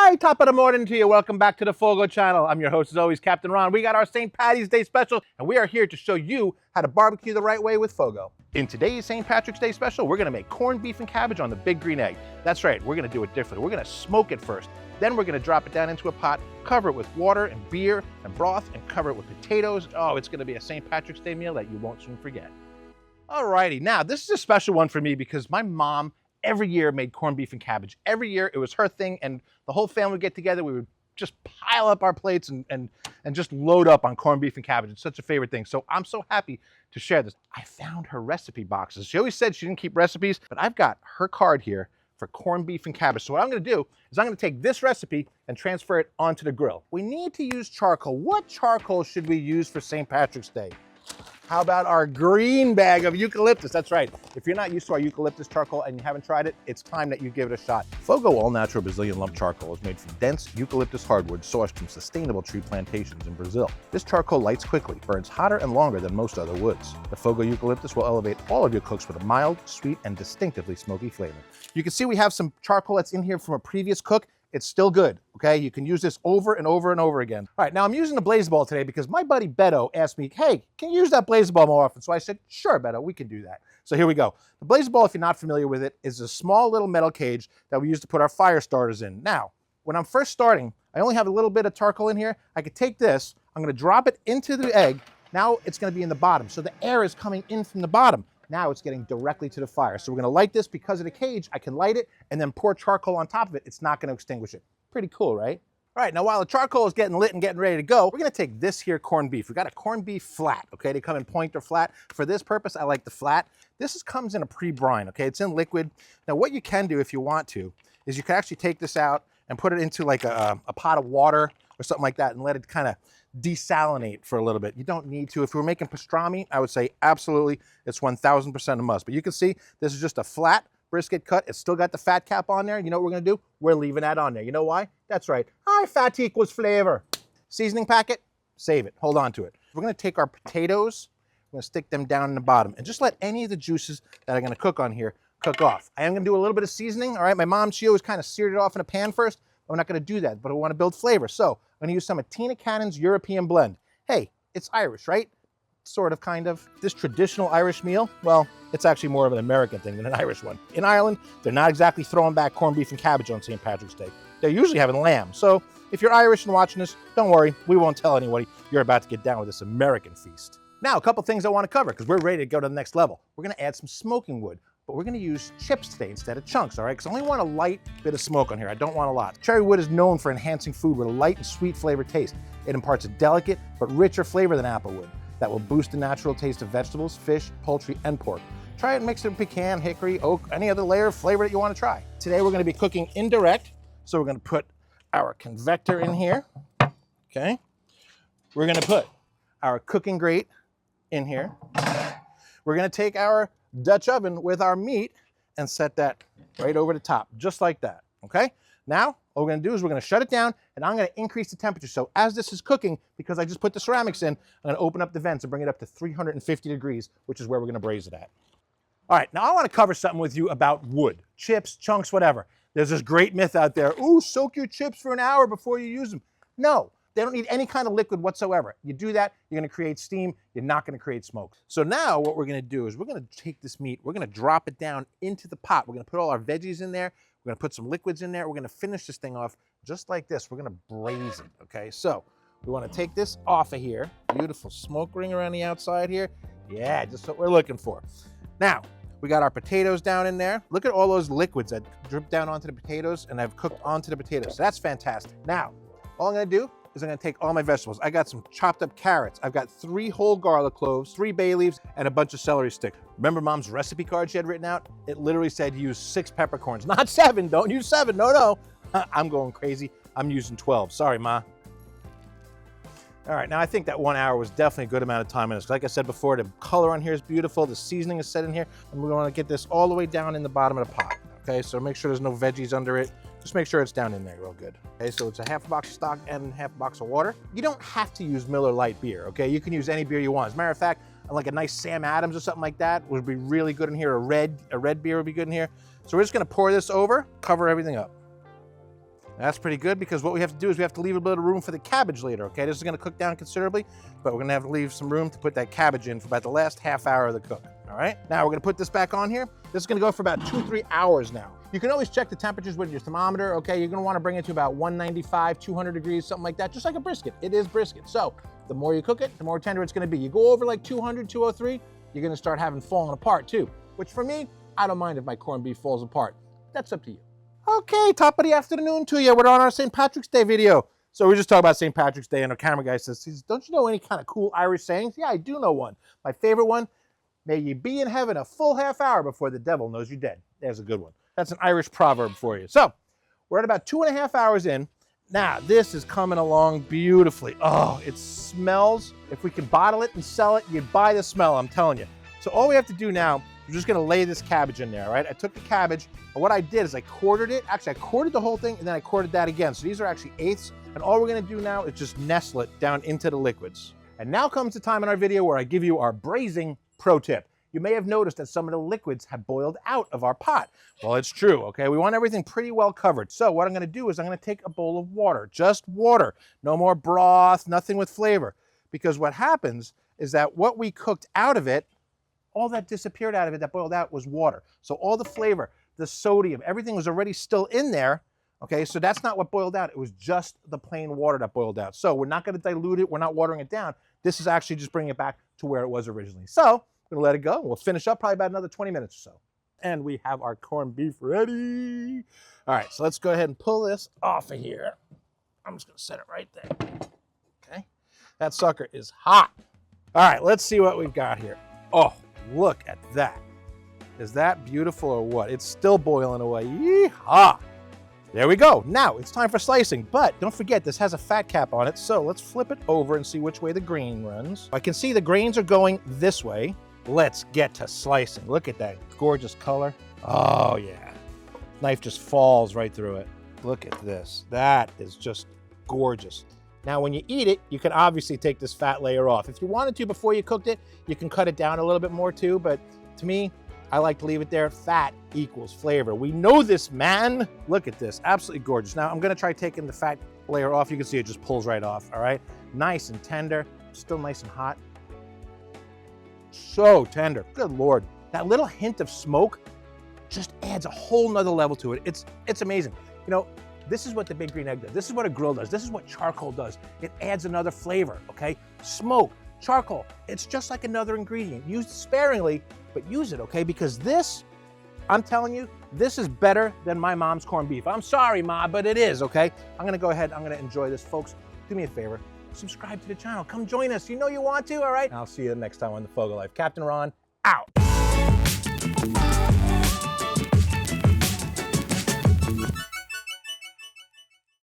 Hi, top of the morning to you. Welcome back to the Fogo channel. I'm your host as always, Captain Ron. We got our St. Paddy's Day special, and we are here to show you how to barbecue the right way with Fogo. In today's St. Patrick's Day special, we're gonna make corned beef and cabbage on the big green egg. That's right, we're gonna do it differently. We're gonna smoke it first. Then we're gonna drop it down into a pot, cover it with water and beer and broth, and cover it with potatoes. Oh, it's gonna be a St. Patrick's Day meal that you won't soon forget. Alrighty, now this is a special one for me because my mom every year made corned beef and cabbage. Every year it was her thing, and the whole family would get together. We would just pile up our plates and just load up on corned beef and cabbage. It's such a favorite thing. So I'm so happy to share this. I found her recipe boxes. She always said she didn't keep recipes, but I've got her card here for corned beef and cabbage. So what I'm gonna do is I'm gonna take this recipe and transfer it onto the grill. We need to use charcoal. What charcoal should we use for St. Patrick's Day? How about our green bag of eucalyptus? That's right. If you're not used to our eucalyptus charcoal and you haven't tried it, it's time that you give it a shot. Fogo all-natural Brazilian lump charcoal is made from dense eucalyptus hardwood sourced from sustainable tree plantations in Brazil. This charcoal lights quickly, burns hotter and longer than most other woods. The Fogo eucalyptus will elevate all of your cooks with a mild, sweet, and distinctively smoky flavor. You can see we have some charcoal that's in here from a previous cook. It's still good, okay? You can use this over and over and over again. All right, now I'm using the blaze ball today because my buddy Beto asked me, hey, can you use that blaze ball more often? So I said, sure, Beto, we can do that. So here we go. The blaze ball, if you're not familiar with it, is a small little metal cage that we use to put our fire starters in. Now, when I'm first starting, I only have a little bit of charcoal in here. I could take this, I'm gonna drop it into the egg. Now it's gonna be in the bottom. So the air is coming in from the bottom. Now it's getting directly to the fire. So we're gonna light this because of the cage. I can light it and then pour charcoal on top of it. It's not gonna extinguish it. Pretty cool, right? All right, now while the charcoal is getting lit and getting ready to go, we're gonna take this here corned beef. We got a corned beef flat, okay? They come in point or flat. For this purpose, I like the flat. Comes in a pre-brine, okay? It's in liquid. Now what you can do if you want to, is you can actually take this out and put it into like a pot of water or something like that and let it kind of desalinate for a little bit. You don't need to. If we were making pastrami, I would say absolutely, it's 1000% a must. But you can see this is just a flat brisket cut. It's still got the fat cap on there. You know what we're gonna do? We're leaving that on there. You know why? That's right. High fat equals flavor. Seasoning packet, save it. Hold on to it. We're gonna take our potatoes, we're gonna stick them down in the bottom and just let any of the juices that are gonna cook on here cook off. I am gonna do a little bit of seasoning, all right? My mom, she always kind of seared it off in a pan first. I'm not gonna do that, but I wanna build flavor. So I'm gonna use some of Tina Cannon's European blend. Hey, it's Irish, right? Sort of, kind of. This traditional Irish meal, well, it's actually more of an American thing than an Irish one. In Ireland, they're not exactly throwing back corned beef and cabbage on St. Patrick's Day. They're usually having lamb. So if you're Irish and watching this, don't worry, we won't tell anybody you're about to get down with this American feast. Now, a couple things I want to cover because we're ready to go to the next level. We're gonna add some smoking wood, but we're gonna use chips today instead of chunks, all right? Because I only want a light bit of smoke on here. I don't want a lot. Cherry wood is known for enhancing food with a light and sweet flavor taste. It imparts a delicate but richer flavor than apple wood that will boost the natural taste of vegetables, fish, poultry, and pork. Try it and mix it with pecan, hickory, oak, any other layer of flavor that you want to try. Today we're going to be cooking indirect, so we're going to put our convector in here, okay? We're going to put our cooking grate in here. We're going to take our Dutch oven with our meat and set that right over the top, just like that, okay? Now, what we're gonna do is we're gonna shut it down and I'm gonna increase the temperature. So as this is cooking, because I just put the ceramics in, I'm gonna open up the vents and bring it up to 350 degrees, which is where we're gonna braise it at. All right, now I wanna cover something with you about wood, chips, chunks, whatever. There's this great myth out there, ooh, soak your chips for an hour before you use them. No, they don't need any kind of liquid whatsoever. You do that, you're gonna create steam, you're not gonna create smoke. So now what we're gonna do is we're gonna take this meat, we're gonna drop it down into the pot. We're gonna put all our veggies in there, we're gonna put some liquids in there, we're gonna finish this thing off just like this. We're gonna braise it, okay? So we wanna take this off of here, beautiful smoke ring around the outside here. Yeah, just what we're looking for. Now, we got our potatoes down in there. Look at all those liquids that drip down onto the potatoes and have cooked onto the potatoes. So that's fantastic. Now, all I'm gonna do is I'm gonna take all my vegetables. I got some chopped up carrots. I've got 3 whole garlic cloves, 3 bay leaves, and a bunch of celery sticks. Remember Mom's recipe card she had written out? It literally said use 6 peppercorns, not 7. Don't use 7, no. I'm going crazy. I'm using 12, sorry, Ma. All right, now I think that 1 hour was definitely a good amount of time in this. Like I said before, the color on here is beautiful. The seasoning is set in here, and we're gonna get this all the way down in the bottom of the pot, okay? So make sure there's no veggies under it. Just make sure it's down in there real good. Okay, so it's a half a box of stock and half a box of water. You don't have to use Miller Lite beer, okay? You can use any beer you want. As a matter of fact, like a nice Sam Adams or something like that would be really good in here. A red beer would be good in here. So we're just gonna pour this over, cover everything up. That's pretty good because what we have to do is we have to leave a bit of room for the cabbage later, okay? This is gonna cook down considerably, but we're gonna have to leave some room to put that cabbage in for about the last half hour of the cook, all right? Now we're gonna put this back on here. This is gonna go for about 2-3 hours now. You can always check the temperatures with your thermometer, okay? You're gonna wanna bring it to about 195, 200 degrees, something like that, just like a brisket. It is brisket. So the more you cook it, the more tender it's gonna be. You go over like 200, 203, you're gonna start having falling apart too, which for me, I don't mind if my corned beef falls apart. That's up to you. Okay, top of the afternoon to you. We're on our St. Patrick's Day video. So we just talked about St. Patrick's Day and our camera guy says, don't you know any kind of cool Irish sayings? Yeah, I do know one. My favorite one, may ye be in heaven a full half hour before the devil knows you're dead. There's a good one. That's an Irish proverb for you. So we're at about 2.5 hours in. Now this is coming along beautifully. Oh, it smells. If we could bottle it and sell it, you'd buy the smell, I'm telling you. So all we have to do now, we're just gonna lay this cabbage in there, right? I took the cabbage, and what I did is I quartered it. Actually, I quartered the whole thing, and then I quartered that again. So these are actually eighths, and all we're gonna do now is just nestle it down into the liquids. And now comes the time in our video where I give you our braising pro tip. You may have noticed that some of the liquids have boiled out of our pot. Well, it's true, okay? We want everything pretty well covered. So what I'm gonna do is I'm gonna take a bowl of water, just water. No more broth, nothing with flavor. Because what happens is that what we cooked out of it, all that disappeared out of it that boiled out was water. So all the flavor, the sodium, everything was already still in there, okay? So that's not what boiled out. It was just the plain water that boiled out. So we're not gonna dilute it. We're not watering it down. This is actually just bringing it back to where it was originally. So I'm gonna let it go. We'll finish up probably about another 20 minutes or so. And we have our corned beef ready. All right, so let's go ahead and pull this off of here. I'm just gonna set it right there, okay? That sucker is hot. All right, let's see what we've got here. Oh, look at that. Is that beautiful or what? It's still boiling away. Yeehaw! There we go. Now it's time for slicing, but don't forget this has a fat cap on it. So let's flip it over and see which way the grain runs. I can see the grains are going this way. Let's get to slicing. Look at that gorgeous color. Oh yeah. Knife just falls right through it. Look at this. That is just gorgeous. Now, when you eat it, you can obviously take this fat layer off. If you wanted to before you cooked it, you can cut it down a little bit more too, but to me, I like to leave it there. Fat equals flavor. We know this, man. Look at this, absolutely gorgeous. Now, I'm gonna try taking the fat layer off. You can see it just pulls right off, all right? Nice and tender, still nice and hot. So tender, good Lord. That little hint of smoke just adds a whole nother level to it. It's amazing. You know, this is what the Big Green Egg does. This is what a grill does. This is what charcoal does. It adds another flavor, okay? Smoke, charcoal, it's just like another ingredient. Use it sparingly, but use it, okay? Because this, I'm telling you, this is better than my mom's corned beef. I'm sorry, Ma, but it is, okay? I'm gonna go ahead, I'm gonna enjoy this. Folks, do me a favor, subscribe to the channel. Come join us, you know you want to, all right? I'll see you next time on The Fogo Life. Captain Ron, out.